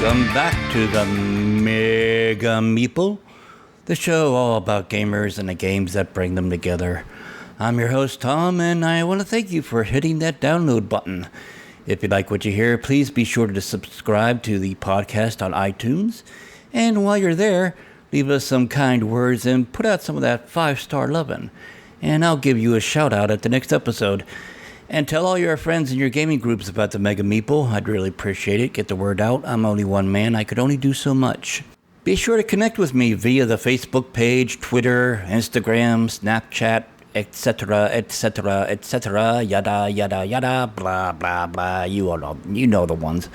Welcome back to the Mega Meeple, the show all about gamers and the games that bring them together. I'm your host, Tom, and I want to thank you for hitting that download button. If you like what you hear, please be sure to subscribe to the podcast on iTunes. And while you're there, leave us some kind words and put out some of that 5-star lovin'. And I'll give you a shout out at the next episode. And tell all your friends in your gaming groups about the Mega Meeple. I'd really appreciate it. Get the word out. I'm only one man. I could only do so much. Be sure to connect with me via the Facebook page, Twitter, Instagram, Snapchat, etc., etc., etc., yada, yada, yada, blah, blah, blah. You know the ones.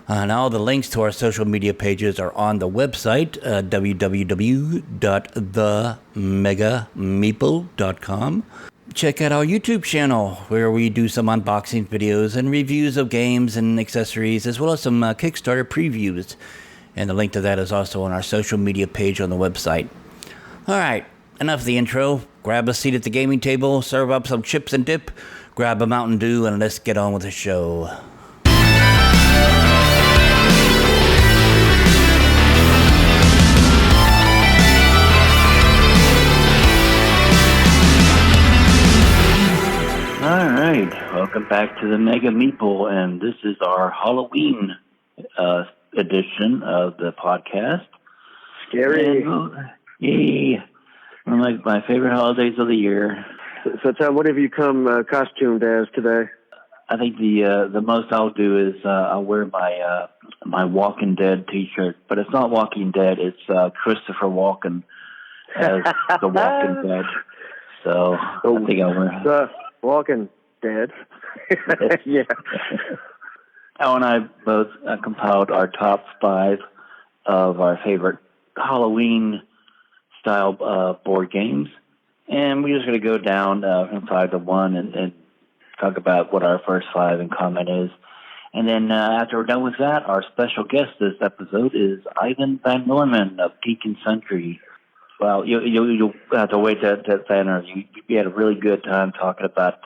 And all the links to our social media pages are on the website, www.themegameeple.com. Check out our YouTube channel, where we do some unboxing videos and reviews of games and accessories, as well as some Kickstarter previews. And the link to that is also on our social media page on the website. All right, enough of the intro. Grab a seat at the gaming table, serve up some chips and dip, grab a Mountain Dew, and let's get on with the show. All right, welcome back to the Mega Meeple, and this is our Halloween edition of the podcast. Scary. Yay. One of my favorite holidays of the year. So Tom, what have you come costumed as today? I think the most I'll do is I'll wear my Walking Dead T-shirt, but it's not Walking Dead. It's Christopher Walken as the Walking Dead. So I think I'll wear. Walking Dead. Yeah. Al and I both compiled our top 5 of our favorite Halloween-style board games, and we're just going to go down from 5 to 1 and talk about what our first 5 in comment is. And then after we're done with that, our special guest this episode is Ivan Van Norman of Geek and Sundry. Well, you'll have to wait to that interview. You had a really good time talking about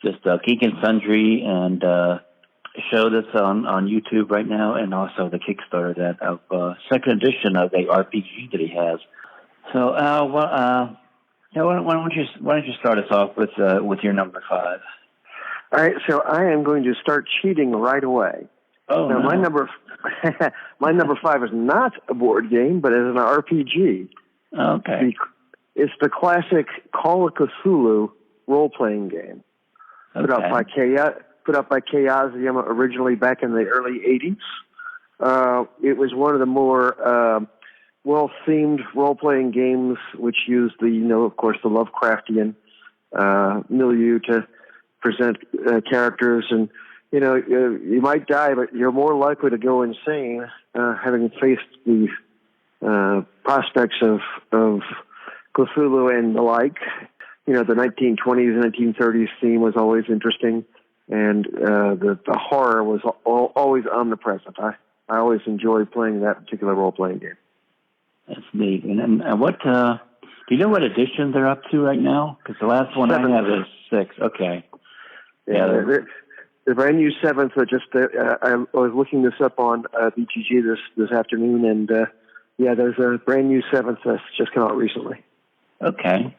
just Geek and Sundry and a show that's on YouTube right now, and also the Kickstarter that of second edition of the RPG that he has. So, why don't you start us off with your number 5? All right, so I am going to start cheating right away. Oh, now, no. my number 5 is not a board game, but is an RPG. Okay. It's the classic Call of Cthulhu role-playing game. Okay. Put out by Chaosium originally back in the early 80s. It was one of the more well-themed role-playing games, which used of course, the Lovecraftian milieu to present characters. And, you might die, but you're more likely to go insane having faced the prospects of Cthulhu and the like. The 1920s and 1930s theme was always interesting, and the horror was always omnipresent. I always enjoyed playing that particular role-playing game. That's neat. And what do you know what edition they're up to right now? Because the last one 7th. I have is 6. Okay. Yeah, the brand new 7th. I was looking this up on BTG this afternoon, and there's a brand new 7th that's just come out recently. Okay.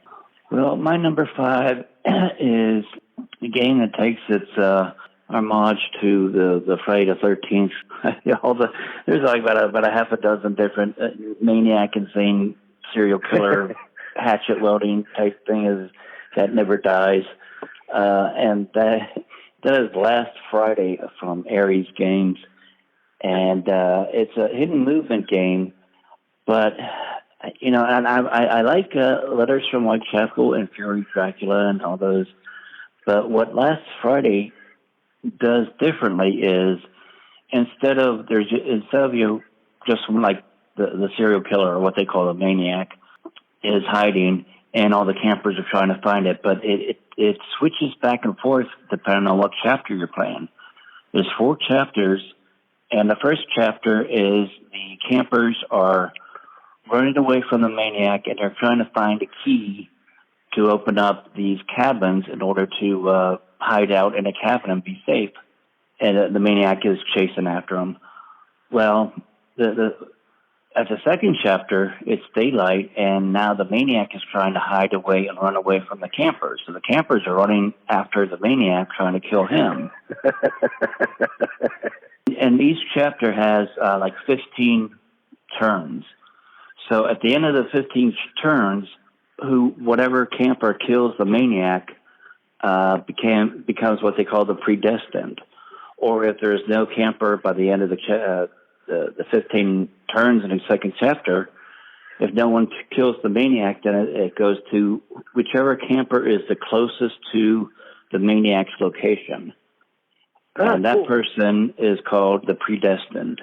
Well, my number 5 is a game that takes its homage to the Friday the 13th. There's like about a half a dozen different maniac, insane serial killer, hatchet welding type thing that never dies, and that is Last Friday from Ares Games, and it's a hidden movement game, but. And I like Letters from Whitechapel and Fury Dracula and all those. But what Last Friday does differently is instead of you just like the serial killer or what they call a maniac is hiding and all the campers are trying to find it, but it switches back and forth depending on what chapter you're playing. There's 4 chapters, and the first chapter is the campers are running away from the maniac, and they're trying to find a key to open up these cabins in order to hide out in a cabin and be safe. And the maniac is chasing after them. Well, at the second chapter, it's daylight, and now the maniac is trying to hide away and run away from the campers. So the campers are running after the maniac, trying to kill him. And each chapter has like 15 turns. So at the end of the 15 turns, whatever camper kills the maniac becomes what they call the predestined. Or if there's no camper by the end of the 15 turns in the second chapter, if no one kills the maniac, then it goes to whichever camper is the closest to the maniac's location. And that person is called the predestined.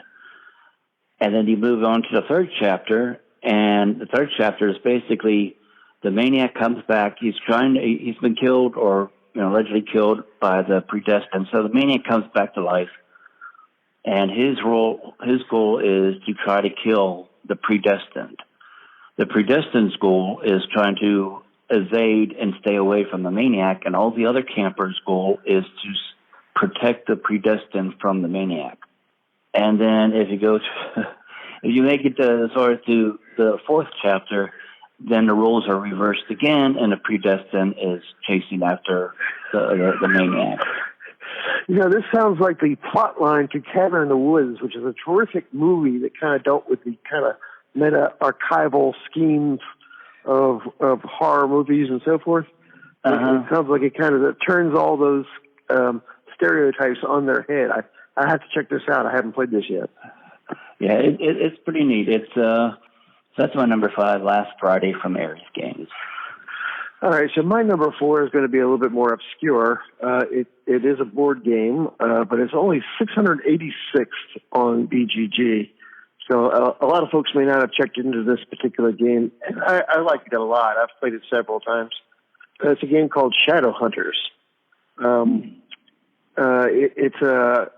And then you move on to the third chapter, and the third chapter is basically the maniac comes back. He's been killed or allegedly killed by the predestined. So the maniac comes back to life. And his goal is to try to kill the predestined. The predestined's goal is trying to evade and stay away from the maniac, and all the other campers' goal is to protect the predestined from the maniac. And then if you make it to the fourth chapter, then the roles are reversed again, and the predestined is chasing after the maniac. This sounds like the plot line to Cabin in the Woods, which is a terrific movie that kind of dealt with the kind of meta-archival schemes of horror movies and so forth. It sounds like it kind of turns all those stereotypes on their head. I have to check this out. I haven't played this yet. Yeah, it's pretty neat. That's my number 5, Last Friday from Ares Games. All right, so my number 4 is going to be a little bit more obscure. It is a board game, but it's only 686th on BGG. So a lot of folks may not have checked into this particular game. And I like it a lot. I've played it several times. It's a game called Shadow Hunters. It's a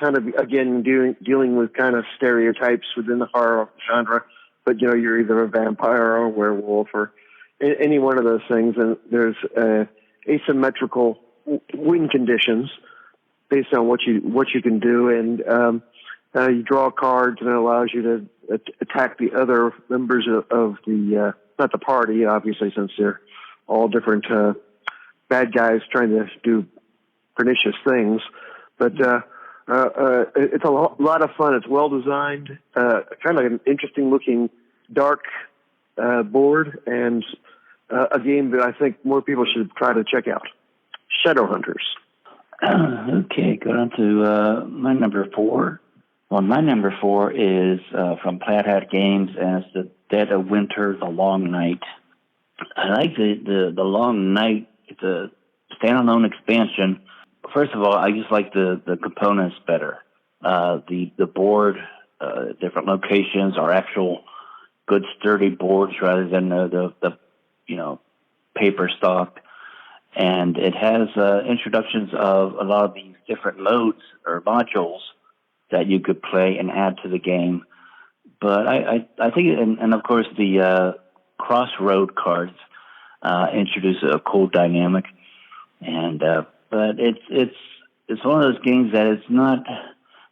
kind of, again, dealing with kind of stereotypes within the horror genre. But, you're either a vampire or a werewolf or any one of those things. And there's asymmetrical win conditions based on what you can do. And you draw cards, and it allows you to attack the other members of the, not the party, obviously, since they're all different bad guys trying to do pernicious things. But it's a lot of fun. It's well designed, kind of an interesting looking dark board, and a game that I think more people should try to check out. Shadow Hunters. Okay, go on to my number 4. Well, my number 4 is from Plaid Hat Games, and it's The Dead of Winter, The Long Night. I like the Long Night. It's a standalone expansion. First of all, I just like the components better. The board, different locations are actual good sturdy boards rather than the paper stock. And it has introductions of a lot of these different modes or modules that you could play and add to the game. But I think, and of course the crossroad cards introduce a cool dynamic. And but it's one of those games that it's not.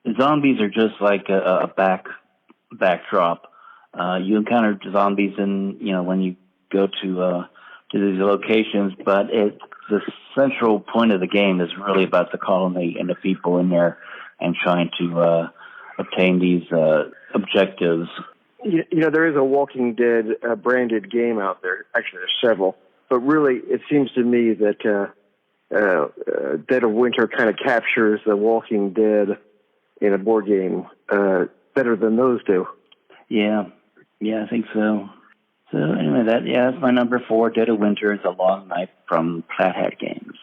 The zombies are just like a backdrop. You encounter zombies when you go to these locations, but the central point of the game is really about the colony and the people in there and trying to obtain these objectives. There is a Walking Dead branded game out there. Actually, there's several. But really, it seems to me that Dead of Winter kind of captures the Walking Dead in a board game better than those do. Yeah, I think so. So anyway, that's my number 4, Dead of Winter. It's a Long Night from Plaid Hat Games.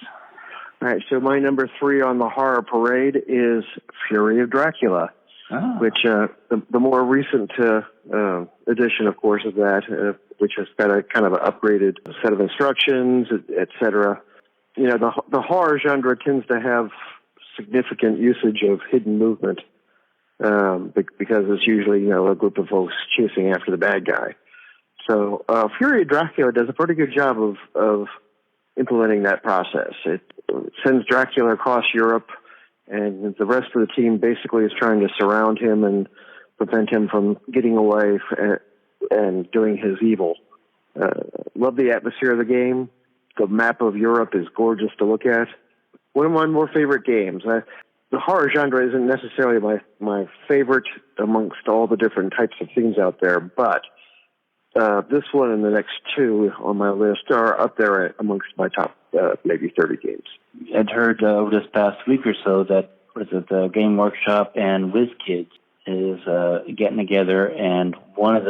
All right, so my number 3 on the horror parade is Fury of Dracula, which the more recent edition, of course, of that, which has got a kind of an upgraded set of instructions, et cetera. The horror genre tends to have significant usage of hidden movement because it's usually, a group of folks chasing after the bad guy. So Fury of Dracula does a pretty good job of implementing that process. It sends Dracula across Europe and the rest of the team basically is trying to surround him and prevent him from getting away and doing his evil. Love the atmosphere of the game. The map of Europe is gorgeous to look at. One of my more favorite games. The horror genre isn't necessarily my favorite amongst all the different types of things out there, but this one and the next two on my list are up there amongst my top maybe 30 games. I'd heard over this past week or so that the Game Workshop and WizKids is getting together, and one of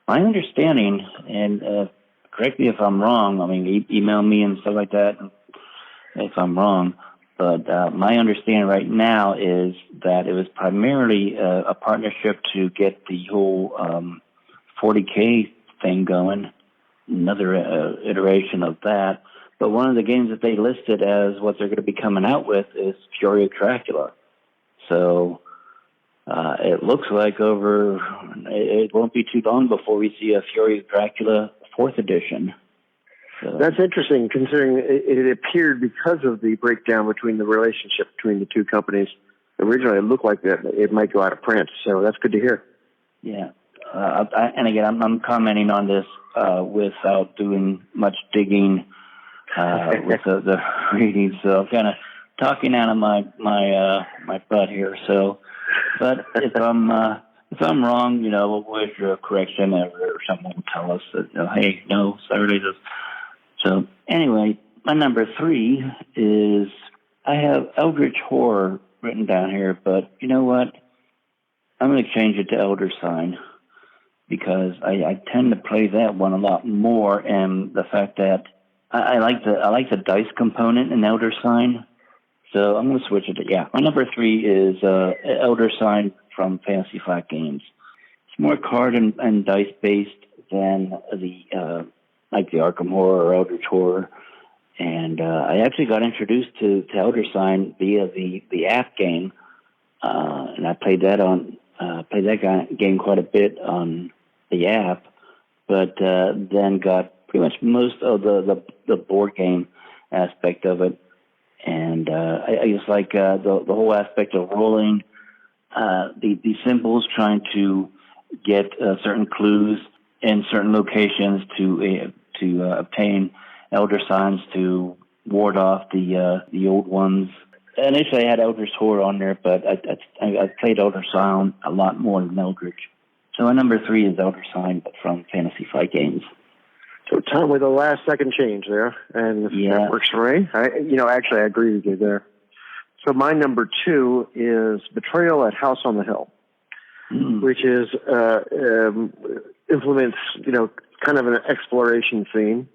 my understanding, and correct me if I'm wrong, I mean, email me and stuff like that if I'm wrong, but my understanding right now is that it was primarily a partnership to get the whole 40K thing going, another iteration of that. But one of the games that they listed as what they're going to be coming out with is Fury of Dracula. So it looks like it won't be too long before we see a Fury of Dracula 4th edition. So. That's interesting, considering it appeared because of the breakdown between the relationship between the two companies. Originally, it looked like that it might go out of print, so that's good to hear. Yeah. And again, I'm commenting on this without doing much digging with the reading, so I'm kind of talking out of my butt here. So, but if I'm wrong, we'll wait for a correction, or someone will tell us that, hey, no, Saturday does. So anyway, my number 3 is I have Eldritch Horror written down here, but you know what? I'm going to change it to Elder Sign, because I tend to play that one a lot more, and the fact that I like the dice component in Elder Sign, so I'm going to switch it to, my number 3 is Elder Sign from Fantasy Flight Games. It's more card and dice based than the like the Arkham Horror or Eldritch Horror, and I actually got introduced to Elder Sign via the app game, and I played that game quite a bit on the app, but then got pretty much most of the board game aspect of it, and I just like the whole aspect of rolling, the symbols, trying to get certain clues in certain locations to obtain elder signs to ward off the old ones. Initially, I had Eldritch Horror on there, but I played Elder Sign a lot more than Eldritch. So my number 3 is Elder Sign, but from Fantasy Flight Games. So time with the last second change there, and that works for me. Actually, I agree with you there. So my number 2 is Betrayal at House on the Hill, which is implements kind of an exploration theme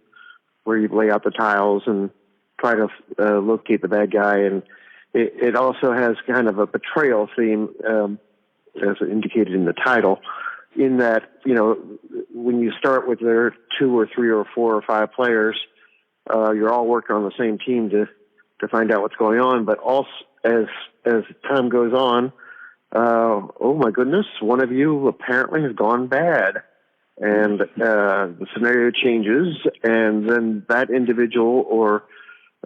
where you lay out the tiles and try to locate the bad guy, and it also has kind of a betrayal theme, as indicated in the title, in that, when you start with there 2 or 3 or 4 or 5 players, you're all working on the same team to find out what's going on. But also, as time goes on, oh my goodness, one of you apparently has gone bad, and the scenario changes, and then that individual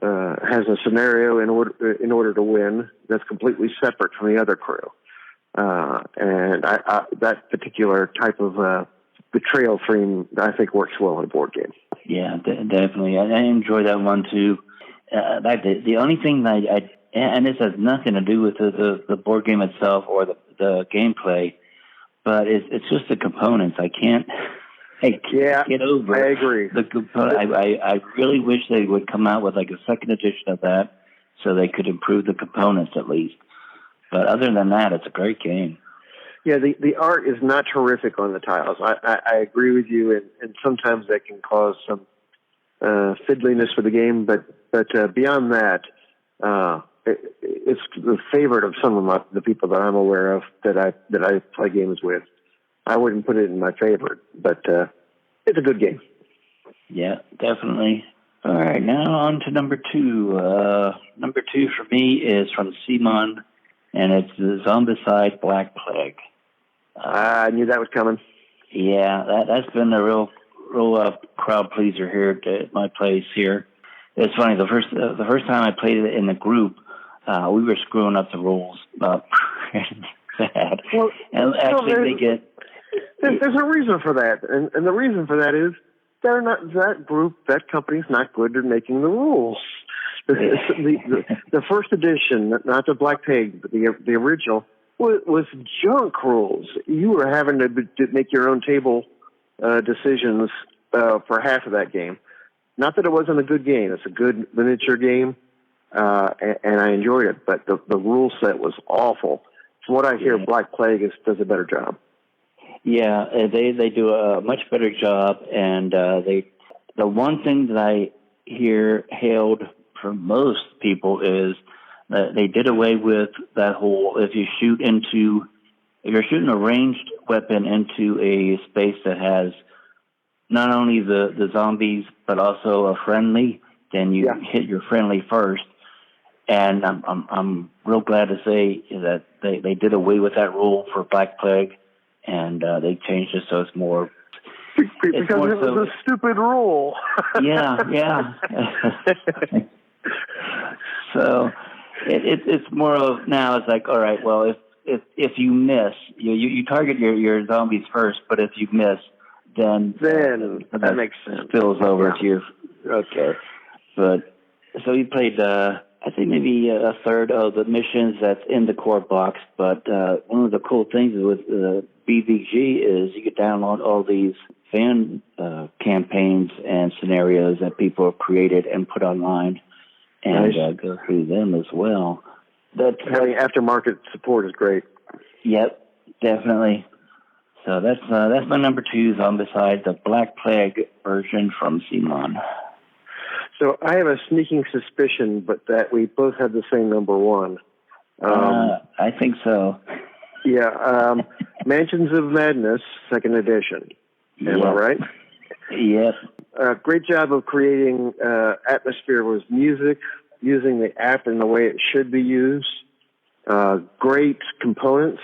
has a scenario in order to win that's completely separate from the other crew. And that particular type of betrayal theme, I think, works well in a board game. Yeah, definitely. I enjoy that one too. The only thing that and this has nothing to do with the board game itself or the gameplay, but it's just the components. I can't get over. I agree. The component. I really wish they would come out with like a second edition of that, so they could improve the components at least. But other than that, it's a great game. Yeah, the art is not terrific on the tiles. I agree with you, and sometimes that can cause some fiddliness for the game. But beyond that, it's the favorite of some of the people that I'm aware of that I play games with. I wouldn't put it in my favorite, but it's a good game. Yeah, definitely. All right, now on to number 2. Number 2 for me is from Simon, and it's the Zombicide Black Plague. I knew that was coming. Yeah, that's been a real crowd pleaser here at my place here. It's funny, the first time I played it in the group, we were screwing up the rules bad. Well, and actually, there's a reason for that, and the reason for that is that company's not good at making the rules. The first edition, not the Black Plague, but the original, was junk rules. You were having to make your own table decisions for half of that game. Not that it wasn't a good game. It's a good miniature game, and I enjoyed it, but the rule set was awful. From what I hear, Black Plague does a better job. Yeah, they do a much better job, and the one thing that I hear hailed from most people is that they did away with that whole, if you're shooting a ranged weapon into a space that has not only the zombies but also a friendly, then you hit your friendly first. And I'm real glad to say that they did away with that rule for Black Plague, and they changed it so it's more. Because it was a stupid rule. Yeah. So it's more of now. It's like, all right, well, if you miss, you target your zombies first, but if you miss, then that makes sense. Spills over to your okay. But so you played. I think maybe a third of the missions that's in the core box. But one of the cool things with BVG is you can download all these fan campaigns and scenarios that people have created and put online, and go through them as well. Having aftermarket support is great. Yep, definitely. So that's my number 2 beside the Black Plague version from Simon. So I have a sneaking suspicion, but that we both have the same number 1. I think so. Yeah, Mansions of Madness, 2nd edition. Am I right? Yes. Great job of creating atmosphere with music, using the app in the way it should be used. Great components.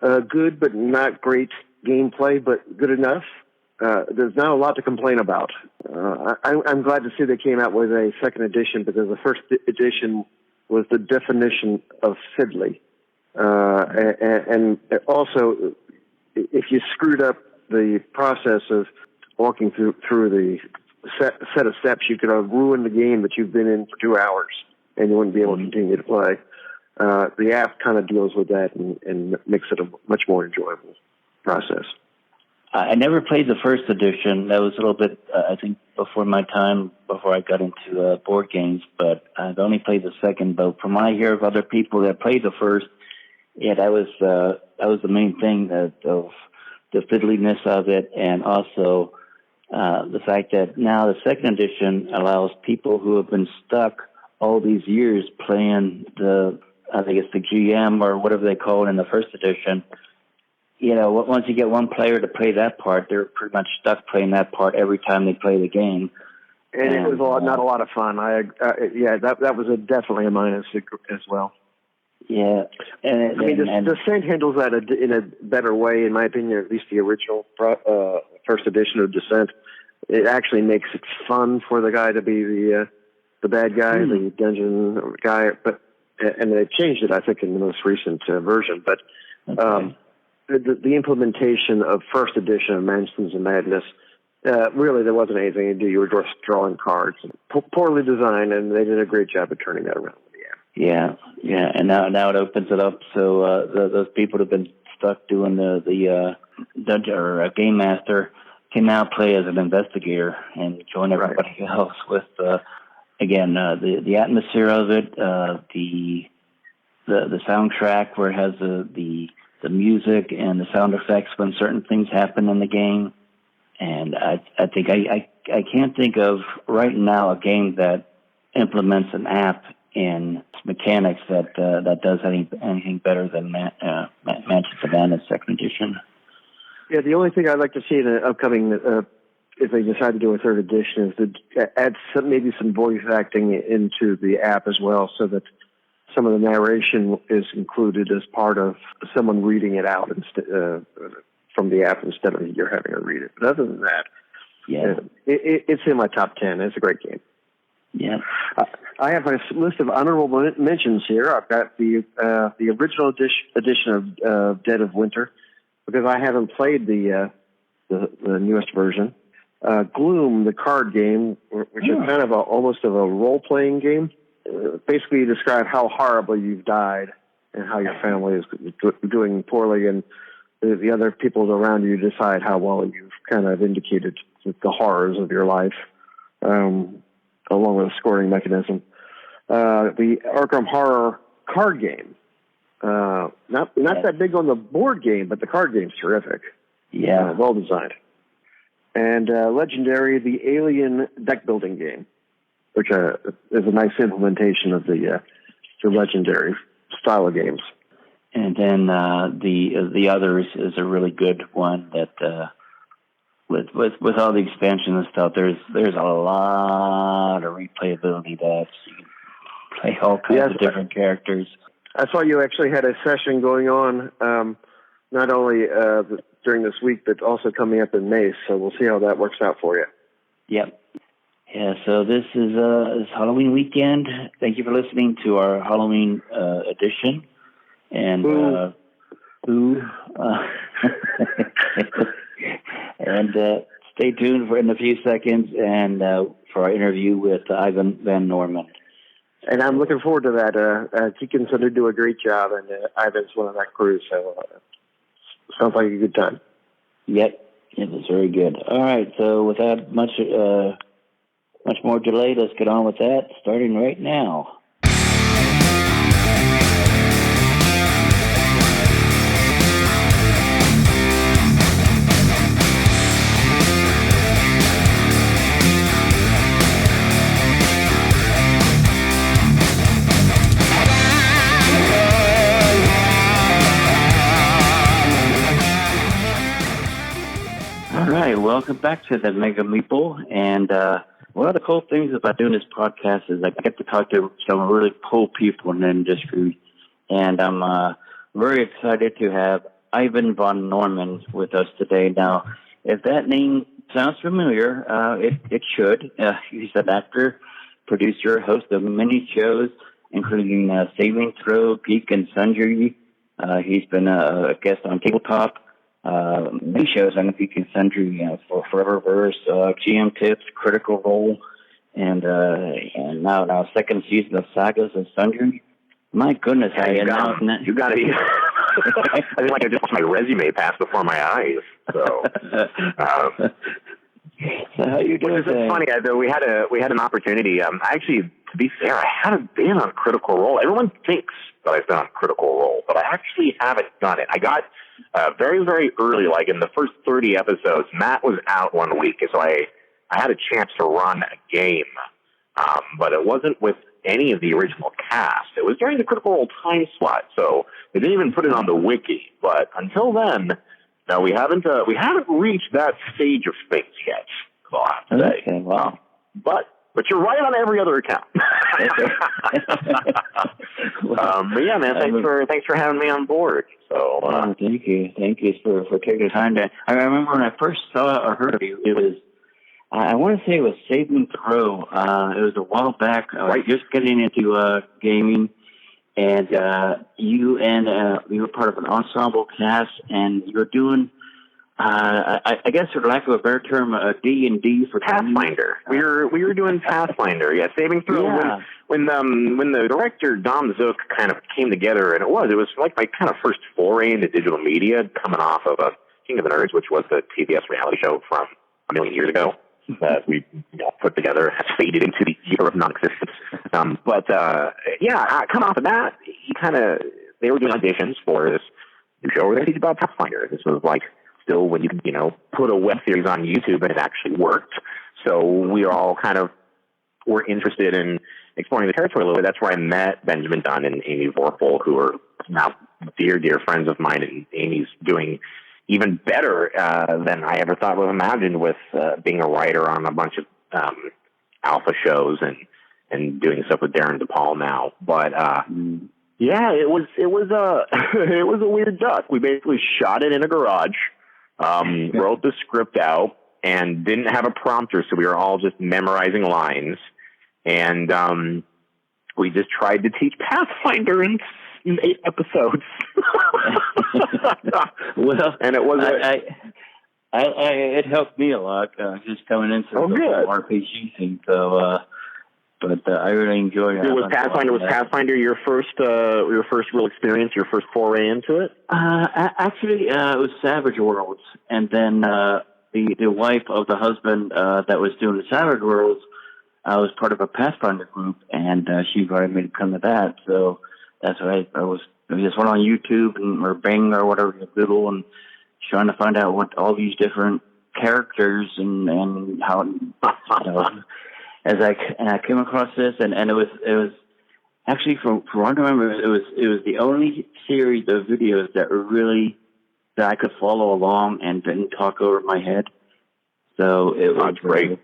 Good but not great gameplay, but good enough. There's not a lot to complain about. I'm glad to see they came out with a 2nd edition, because the 1st edition was the definition of fiddly. And also, if you screwed up the process of walking through the set of steps, you could have ruined the game that you've been in for 2 hours, and you wouldn't be able to continue to play. The app kind of deals with that and makes it a much more enjoyable process. I never played the 1st edition. That was a little bit, I think, before my time, before I got into board games. But I've only played the 2nd. But from what I hear of other people that played the 1st, yeah, that was the main thing, of the fiddliness of it, and also the fact that now the 2nd edition allows people who have been stuck all these years playing I think it's the GM or whatever they call it in the 1st edition. Once you get one player to play that part, they're pretty much stuck playing that part every time they play the game. And it was not a lot of fun. That was definitely a minus as well. Yeah. Descent handles that in a better way, in my opinion, at least the original 1st edition of Descent. It actually makes it fun for the guy to be the bad guy, the dungeon guy. And they changed it, I think, in the most recent version. But the implementation of 1st edition of Mansions of Madness, really there wasn't anything to do. You were just drawing cards. Poorly designed, and they did a great job of turning that around. Yeah, and now it opens it up so those people who've been stuck doing the dungeon or a game master can now play as an investigator and join everybody else with again the atmosphere of it, the soundtrack where it has the music and the sound effects when certain things happen in the game, and I think I can't think of right now a game that implements an app in mechanics that does anything better than Mansions of Madness 2nd edition. Yeah, the only thing I'd like to see in the upcoming, if they decide to do a 3rd edition, is to add maybe some voice acting into the app as well, so that some of the narration is included as part of someone reading it out from the app instead of you're having to read it. But other than that, it's in my top 10. It's a great game. Yeah. I have a list of honorable mentions here. I've got the original edition of Dead of Winter, because I haven't played the newest version. Gloom, the card game, which is kind of almost of a role-playing game. Basically, you describe how horribly you've died and how your family is doing poorly, and the other people around you decide how well you've kind of indicated the horrors of your life, along with a scoring mechanism. The Arkham Horror card game. Not that big on the board game, but the card game's terrific. Yeah. Well designed. And Legendary, the Alien deck building game, which is a nice implementation of the Legendary style of games. And then the Others is a really good one that with all the expansion and stuff, there's a lot of replayability that you can play all kinds of different characters. I saw you actually had a session going on, not only during this week, but also coming up in May. So we'll see how that works out for you. Yep. Yeah, so this is Halloween weekend. Thank you for listening to our Halloween edition. And and stay tuned for in a few seconds and for our interview with Ivan Van Norman. And I'm looking forward to that. Geek and Sundry do a great job, and Ivan's one of that crew, so sounds like a good time. Yep, it was very good. All right, so without much more delay, let's get on with that, starting right now. All right, welcome back to the Mega Meeple. And one of the cool things about doing this podcast is I get to talk to some really cool people in the industry. And I'm very excited to have Ivan Van Norman with us today. Now, if that name sounds familiar, it should. He's an actor, producer, host of many shows, including Saving Throw, Geek and Sundry. He's been a guest on Tabletop. Many shows on the Geek and Sundry, for Foreververse, GM Tips, Critical Role, and now second season of Sagas and Sundry. My goodness, you got to. I feel like I just watched my resume pass before my eyes. So, so how you doing? Which is funny. Though we had an opportunity. Actually, to be fair, I haven't been on Critical Role. Everyone thinks that I've been on Critical Role, but I actually haven't done it. I got very, very early, like in the first 30 episodes. Matt was out one week, so I had a chance to run a game, but it wasn't with any of the original cast. It was during the Critical Role time slot, so they didn't even put it on the wiki. But until then, no, we haven't reached that stage of things yet. I'll have to say. Okay, wow. But you're right on every other account. But yeah, man, thanks for having me on board. So thank you for taking the time to. I remember when I first saw or heard of you, it was I want to say it was Saving Throw. It was a while back. Right. Just getting into gaming, and you were part of an ensemble cast, and you were doing. I guess, for lack of a better term, D&D for Pathfinder. We were doing Pathfinder. Yeah, Saving Throw. Yeah. When the director Dom Zook kind of came together, and it was like my kind of first foray into digital media, coming off of King of the Nerds, which was the TBS reality show from a million years ago that we put together, has faded into the era of non-existence. Coming off of that, they were doing auditions for this new show where they teach about Pathfinder. This was like still when you put a web series on YouTube and it actually worked. So we all kind of were interested in exploring the territory a little bit. That's where I met Benjamin Dunn and Amy Vorpal, who are now dear, dear friends of mine. And Amy's doing even better than I ever thought was imagined with being a writer on a bunch of alpha shows and doing stuff with Darren DePaul now. But yeah, it was it was a weird duck. We basically shot it in a garage. Wrote the script out and didn't have a prompter, so we were all just memorizing lines. And we just tried to teach Pathfinder in 8 episodes. Well, and it was it helped me a lot just coming into the RPG scene. So, but I really enjoyed it. Was Pathfinder your first real experience, your first foray into it? Actually, it was Savage Worlds, and then the wife of the husband that was doing the Savage Worlds, I was part of a Pathfinder group, and she invited me to come to that. So that's why I just went on YouTube or Bing or whatever, Google, and trying to find out what all these different characters and how, as I came across this, and it was actually, from what I remember, it was the only series of videos that I could follow along and didn't talk over my head. So it was great.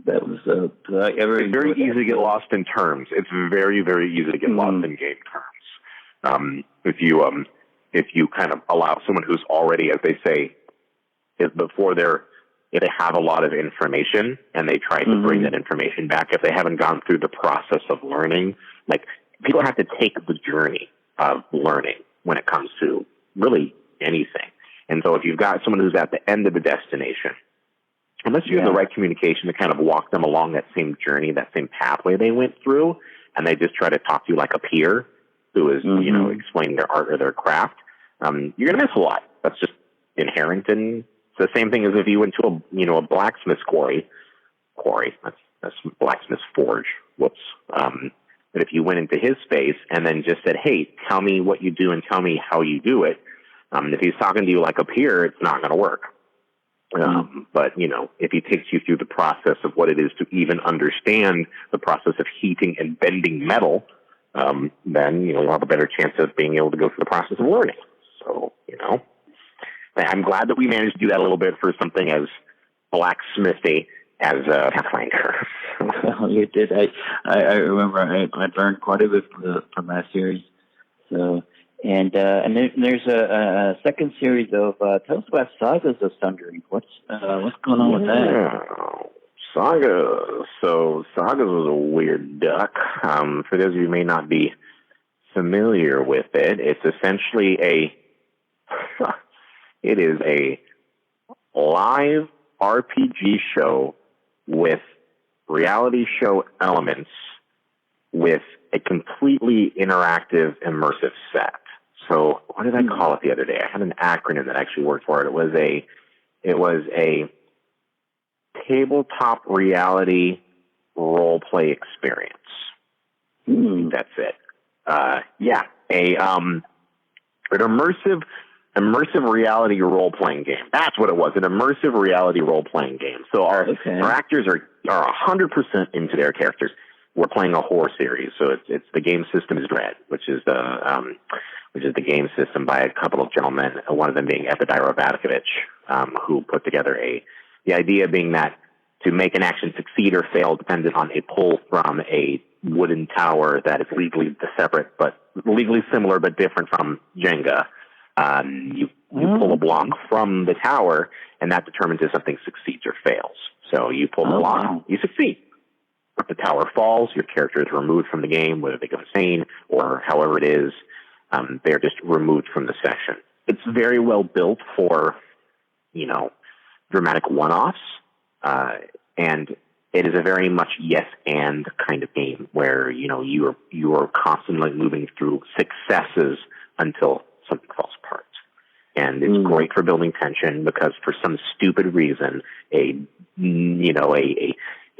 That was it's very easy to get lost in terms. It's very, very easy to get lost in game terms. If you kind of allow someone who's already, as they say, if they have a lot of information and they try to bring that information back, if they haven't gone through the process of learning, like, people have to take the journey of learning when it comes to really anything. And so if you've got someone who's at the end of the destination, unless you have the right communication to kind of walk them along that same journey, that same pathway they went through, and they just try to talk to you like a peer who is, explaining their art or their craft, you're going to miss a lot. That's just inherent. And it's the same thing as if you went to a blacksmith's quarry. That's blacksmith's forge. Whoops. But if you went into his space and then just said, hey, tell me what you do and tell me how you do it, if he's talking to you like a peer, it's not going to work. But, if he takes you through the process of what it is to even understand the process of heating and bending metal, then, you'll have a better chance of being able to go through the process of learning. So, I'm glad that we managed to do that a little bit for something as blacksmithy as Pathfinder. Well, you did. I remember I learned quite a bit from that series. So, and there's a second series of tell us about Sagas of Sundry. What's going on with that? Sagas. So Sagas was a weird duck. For those of you who may not be familiar with it, it's essentially it is a live RPG show with reality show elements with a completely interactive, immersive set. So what did I call it the other day? I had an acronym that actually worked for it. It was a tabletop reality role play experience. That's it. An immersive reality role playing game. That's what it was. An immersive reality role playing game. So our actors are 100% into their characters. We're playing a horror series, so it's the game system is Dread, which is the game system by a couple of gentlemen. One of them being Epidairo Vatikovich, who put together the idea being that to make an action succeed or fail depended on a pull from a wooden tower that is legally similar but different from Jenga. You pull a block from the tower, and that determines if something succeeds or fails. So you pull the block, you succeed. If the tower falls, your character is removed from the game, whether they go insane or however it is, they're just removed from the session. It's very well built for, dramatic one-offs, and it is a very much yes and kind of game where, you are constantly moving through successes until something falls apart. And it's great for building tension because for some stupid reason, a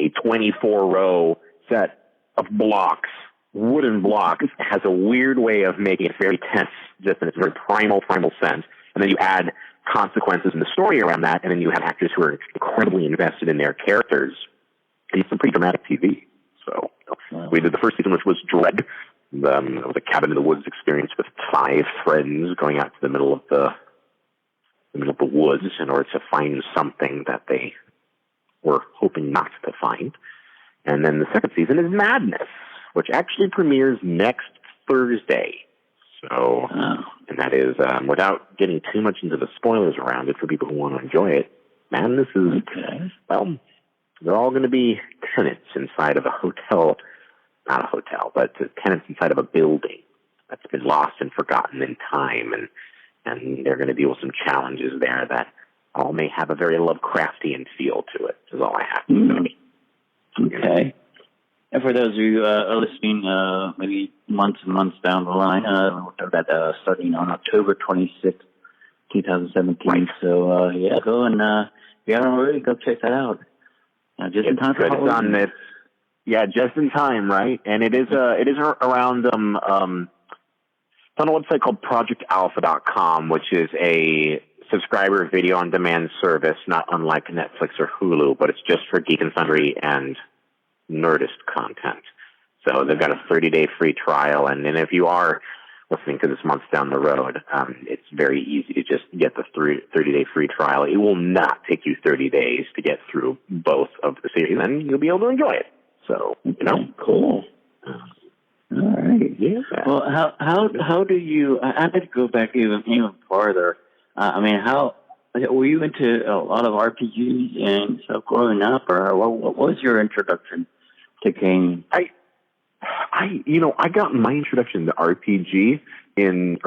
24-row set of blocks, wooden blocks, has a weird way of making it very tense, just in its very primal sense. And then you add consequences in the story around that, and then you have actors who are incredibly invested in their characters. It's some pretty dramatic TV. So we did the first season, which was Dread. It was a cabin in the woods experience with 5 friends going out to the middle of the woods in order to find something that they were hoping not to find. And then the second season is Madness, which actually premieres next Thursday. So, and that is, without getting too much into the spoilers around it for people who want to enjoy it, Madness is, They're all going to be tenants inside of a hotel, not a hotel, but tenants inside of a building that's been lost and forgotten in time, and they're going to deal with some challenges there that all may have a very Lovecraftian feel to it, is all I have to say. Okay. And for those of you listening, maybe months and months down the line, that starting on October 26th, 2017. Right. So, go and, if you haven't already, go check that out. Just in time for Halloween. Just in time, right? And it is around it's on a website called projectalpha.com, which is a subscriber video on demand service, not unlike Netflix or Hulu, but it's just for Geek and Sundry and Nerdist content. So they've got a 30-day free trial, and if you are listening to this months down the road, it's very easy to just get the 30-day free trial. It will not take you 30 days to get through both of the series, and you'll be able to enjoy it. So, Cool. All right. Yeah. Well, how do you? I had to go back even farther. How were you into a lot of RPGs and stuff growing up, or what was your introduction to gaming? I got my introduction to RPGs in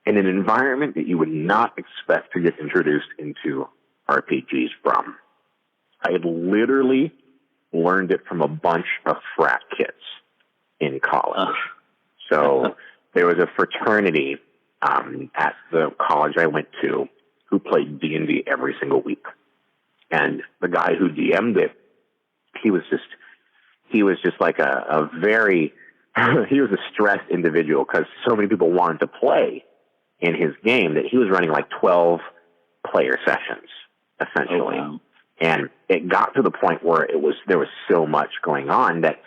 an environment that you would not expect to get introduced into RPGs from. I had literally learned it from a bunch of frat kids in college. So there was a fraternity at the college I went to who played D&D every single week. And the guy who DM'd it, he was just like a very, he was a stressed individual because so many people wanted to play in his game that he was running like 12 player sessions, essentially. Oh, wow. And it got to the point where there was so much going on that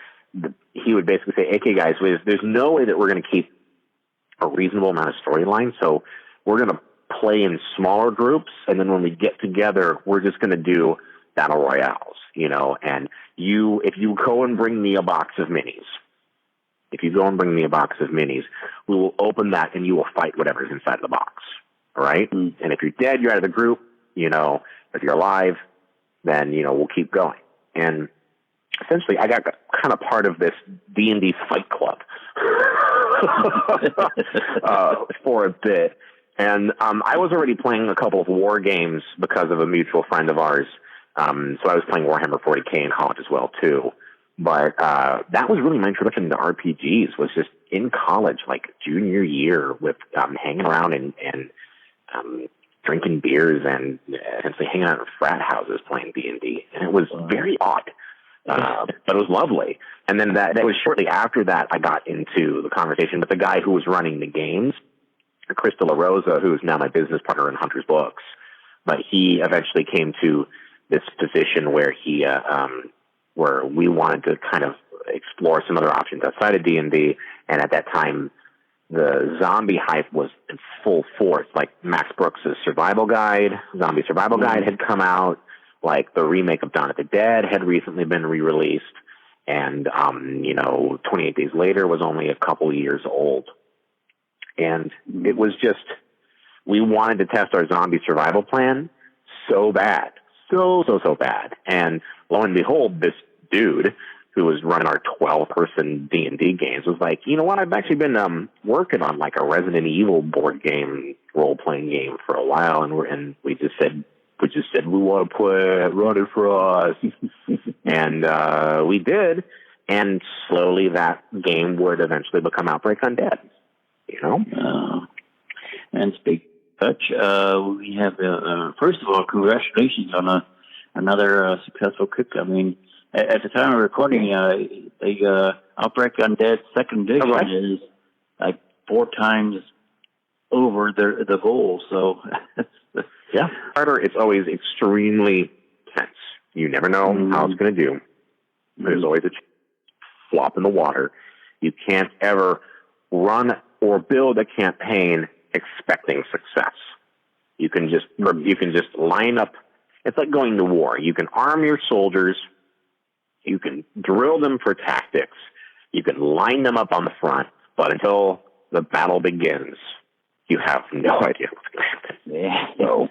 he would basically say, okay, guys, there's no way that we're going to keep a reasonable amount of storyline, so we're going to play in smaller groups, and then when we get together, we're just going to do battle royales, and if you go and bring me a box of minis, we will open that and you will fight whatever's inside the box, all right? Mm-hmm. And if you're dead, you're out of the group, if you're alive, then, we'll keep going. And essentially, I got kind of part of this D&D fight club for a bit. And I was already playing a couple of war games because of a mutual friend of ours. So I was playing Warhammer 40K in college as well, too. But that was really my introduction to RPGs, was just in college, like junior year, with hanging around and drinking beers and essentially hanging out in frat houses playing D&D. And it was very odd, but it was lovely. And then that was shortly after that I got into the conversation with the guy who was running the games, Chris De La Rosa, who is now my business partner in Hunter's Books. But he eventually came to this position where where we wanted to kind of explore some other options outside of D&D. And at that time, the zombie hype was in full force. Like Max Brooks' Survival Guide, Zombie Survival Guide had come out. Like the remake of Dawn of the Dead had recently been re-released. And, 28 Days Later was only a couple years old. And it was just, we wanted to test our zombie survival plan so bad. So bad. And lo and behold, this dude who was running our 12-person D&D games was like, you know what, I've actually been working on like a Resident Evil board game, role-playing game for a while, and we just said we want to play it, run it for us. And we did, and slowly that game would eventually become Outbreak Undead, And speak touch, we have, first of all, congratulations on another successful kick. I mean, at the time of recording, the Outbreak Undead second edition is like 4 times over the goal. So, yeah, Kickstarter, it's always extremely tense. You never know how it's going to do. There's always a flop in the water. You can't ever run or build a campaign expecting success. You can just line up. It's like going to war. You can arm your soldiers. You can drill them for tactics. You can line them up on the front. But until the battle begins, you have no idea what's going to happen. Yeah. So,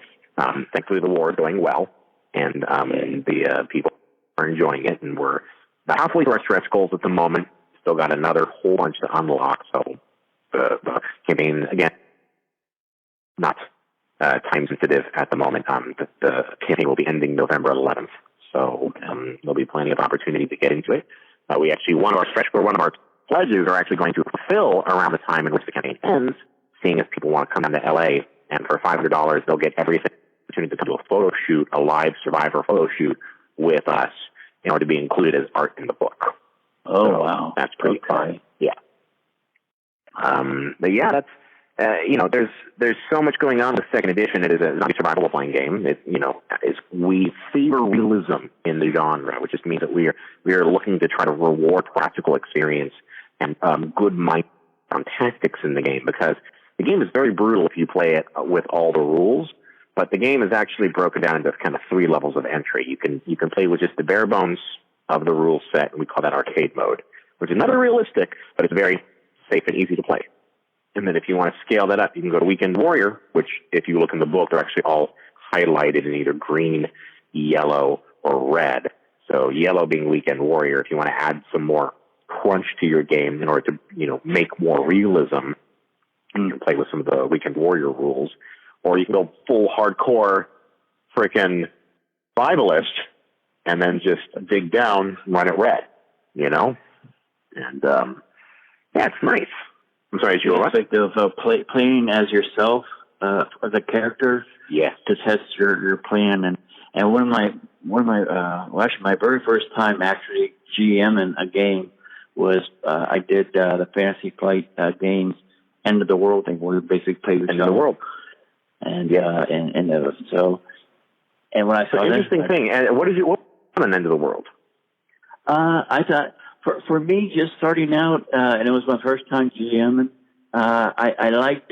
thankfully, the war is going well. and the people are enjoying it, and we're about halfway to our stretch goals at the moment. Still got another whole bunch to unlock, so the campaign, again, not time sensitive at the moment. The campaign will be ending November 11th, so there'll be plenty of opportunity to get into it. We actually, one of our pledges are actually going to fulfill around the time in which the campaign ends, seeing if people want to come down to LA, and for $500 they'll get everything, opportunity to come to a photo shoot, a live Survivor photo shoot with us in order to be included as art in the book. Oh, so wow. That's pretty fun. Yeah. But yeah, that's, there's so much going on with second edition. It is a zombie survival role-playing game. We favor realism in the genre, which just means that we are looking to try to reward practical experience and good mind tactics in the game, because the game is very brutal if you play it with all the rules. But the game is actually broken down into kind of 3 levels of entry. You can play with just the bare bones of the rule set, and we call that arcade mode, which is not realistic, but it's very safe and easy to play. And then if you want to scale that up, you can go to Weekend Warrior, which if you look in the book, they're actually all highlighted in either green, yellow, or red. So yellow being Weekend Warrior. If you want to add some more crunch to your game in order to, make more realism, you can play with some of the Weekend Warrior rules. Or you can go full hardcore freaking survivalist and then just dig down, run it red, And, it's nice. I'm sorry, the aspect of playing as yourself, as a character, to test your plan, and one of my my very first time actually GMing a game was I did the Fantasy Flight games End of the World thing, where we basically played with End of the World, and when I saw interesting thing, and what an End of the World? I thought. For me, just starting out, and it was my first time GMing, I liked,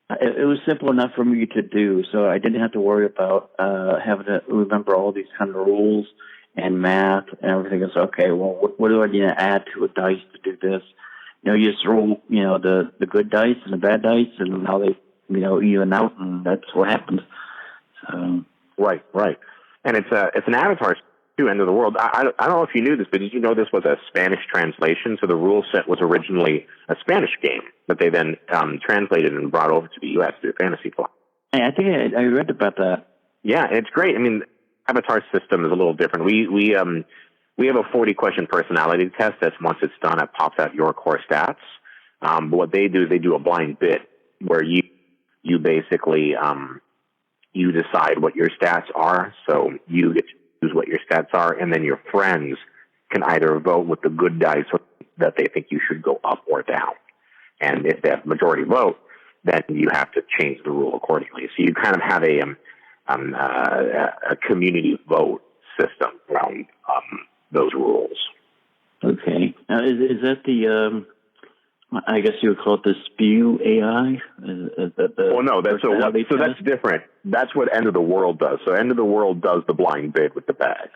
it was simple enough for me to do, so I didn't have to worry about having to remember all these kind of rules and math and everything. It's okay, well, what do I need to add to a dice to do this? You just roll, the good dice and the bad dice and how they, even out, and that's what happens. So. Right. And it's an Avatar End of the World. I don't know if you knew this, but did you know this was a Spanish translation? So the rule set was originally a Spanish game that they then translated and brought over to the U.S. through Fantasy Flight. I think I read about that. Yeah, it's great. I mean, Avatar's system is a little different. We have a 40-question personality test that's, once it's done, it pops out your core stats. But what they do is they do a blind bit where you basically you decide what your stats are. So you get to what your stats are, and then your friends can either vote with the good dice that they think you should go up or down. And if they have majority vote, then you have to change the rule accordingly. So you kind of have a community vote system around those rules. Okay. Now, is that the, I guess you would call it the Spew AI? No, that's different. That's what End of the World does. So End of the World does the blind bid with the bag,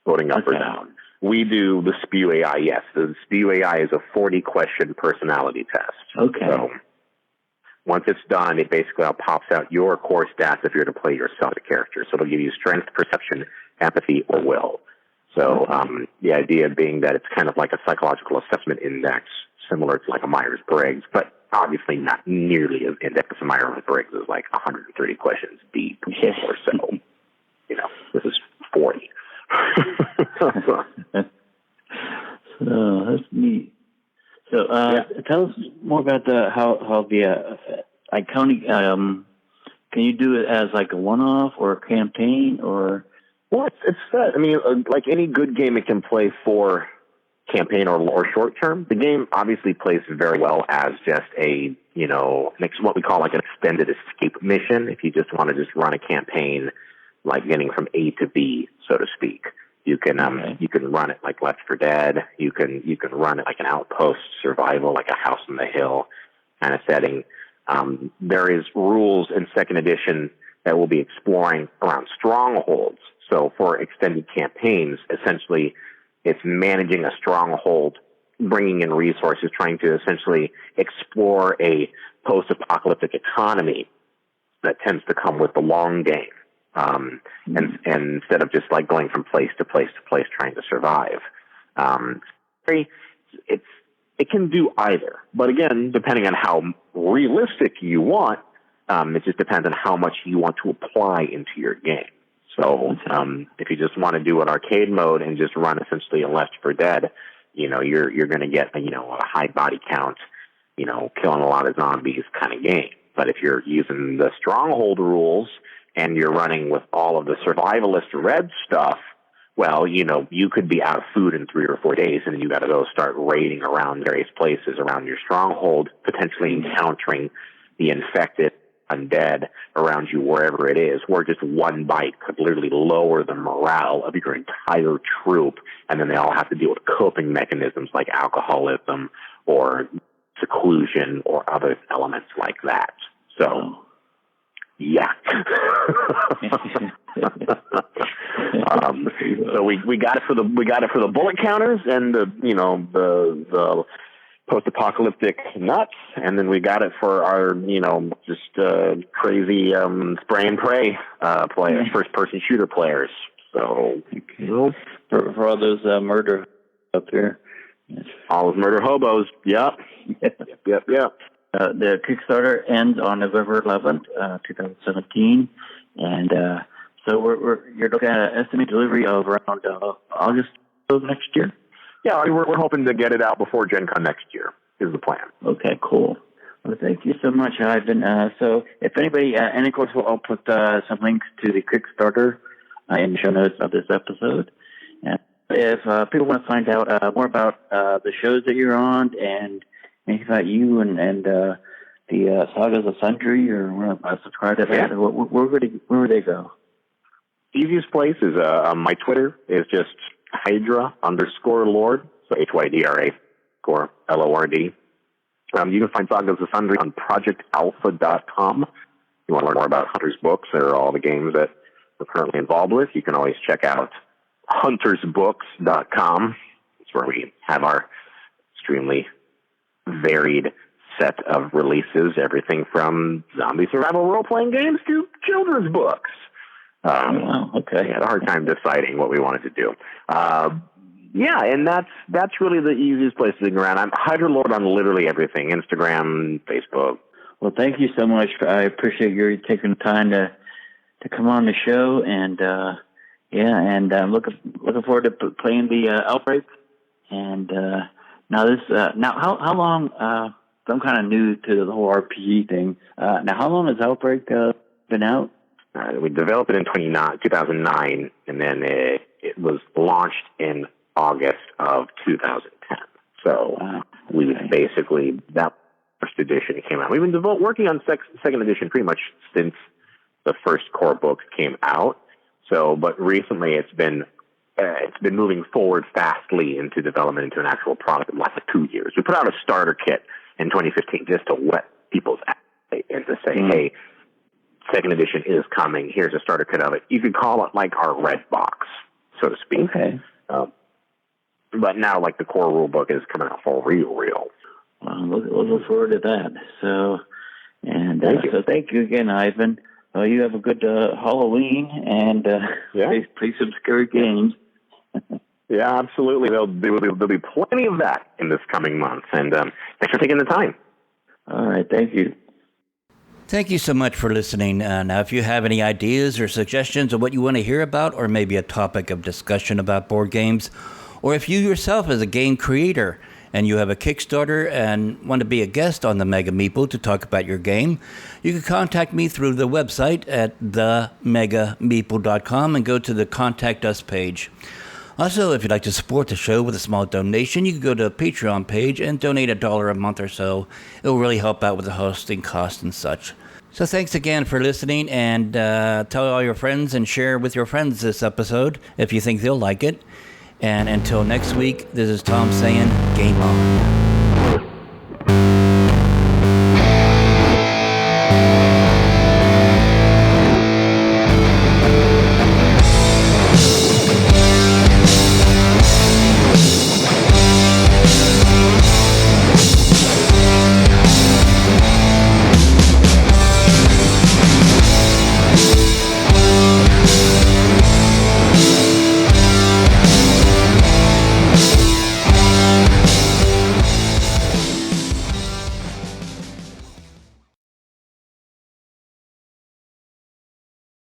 voting up or down. We do the Spew AI, yes. The Spew AI is a 40-question personality test. Okay. So once it's done, it basically pops out your core stats if you're to play yourself a character. So it'll give you strength, perception, empathy, or will. So the idea being that it's kind of like a psychological assessment index, similar to like a Myers-Briggs, but obviously not nearly as in-depth as a Myers-Briggs is like 130 questions deep or so. This is 40. So that's neat. So tell us more about how the accounting. Can you do it as like a one-off or a campaign or? Well, it's I mean, like any good game, it can play for campaign or short term. The game obviously plays very well as just a what we call like an extended escape mission. If you just want to just run a campaign, like getting from A to B, so to speak. You can you can run it like Left 4 Dead. You can run it like an outpost survival, like a House on the Hill kind of setting. There is rules in second edition that we'll be exploring around strongholds. So for extended campaigns, essentially, it's managing a stronghold, bringing in resources, trying to essentially explore a post-apocalyptic economy that tends to come with the long game. and instead of just like going from place to place to place trying to survive. It can do either, but again, depending on how realistic you want, it just depends on how much you want to apply into your game. So if you just want to do an arcade mode and just run essentially a Left 4 Dead, you're going to get a high body count, killing a lot of zombies kind of game. But if you're using the Stronghold rules and you're running with all of the survivalist red stuff, well, you could be out of food in 3 or 4 days, and then you got to go start raiding around various places around your stronghold, potentially encountering the infected undead around you wherever it is, where just one bite could literally lower the morale of your entire troop, and then they all have to deal with coping mechanisms like alcoholism or seclusion or other elements like that. So, yeah. So we got it for the bullet counters and the post-apocalyptic nuts, and then we got it for our crazy spray and pray players, first-person shooter players. So for all those murder up there, all those murder hobos. Yep. The Kickstarter ends on November 11th, 2017, and so you're looking at an estimated delivery of around August of next year. Yeah, we're hoping to get it out before Gen Con next year is the plan. Okay, cool. Well, thank you so much, Ivan. So if anybody, and of course I'll put some links to the Kickstarter in the show notes of this episode. And if people want to find out more about the shows that you're on and anything about you and the Sagas of Sundry, or subscribe to that, where would they go? Easiest place is my Twitter is just Hydra_Lord, so HYDRA LORD. You can find Sagas of Sundry on projectalpha.com. If you want to learn more about Hunter's books or all the games that we're currently involved with, you can always check out huntersbooks.com. It's where we have our extremely varied set of releases, everything from zombie survival role-playing games to children's books. Okay. We had a hard time deciding what we wanted to do. And that's really the easiest place to dig around. I'm Hydra Lord on literally everything, Instagram, Facebook. Well, thank you so much. I appreciate you taking the time to come on the show, and I'm looking forward to playing the Outbreak. And now how long? I'm kind of new to the whole RPG thing. Now, how long has Outbreak been out? We developed it in 2009, and then it was launched in August of 2010. So we basically, that first edition came out. We've been working on second edition pretty much since the first core book came out. So, but recently it's been moving forward fastly into development into an actual product in the last 2 years. We put out a starter kit in 2015 just to whet people's appetite and to say, hey, second edition is coming. Here's a starter kit of it. You could call it like our red box, so to speak. Okay. But now, like, the core rule book is coming out for real. Well, we'll look forward to that. So, and thank you again, Ivan. You have a good Halloween, and play some scary games. Yeah, absolutely. There'll be plenty of that in this coming month. And thanks for taking the time. All right, thank you. Thank you so much for listening. Now, if you have any ideas or suggestions of what you want to hear about, or maybe a topic of discussion about board games, or if you yourself as a game creator and you have a Kickstarter and want to be a guest on the Mega Meeple to talk about your game, you can contact me through the website at themegameeple.com and go to the Contact Us page. Also, if you'd like to support the show with a small donation, you can go to the Patreon page and donate $1 a month or so. It will really help out with the hosting costs and such. So thanks again for listening, and tell all your friends and share with your friends this episode if you think they'll like it. And until next week, this is Tom saying, game on.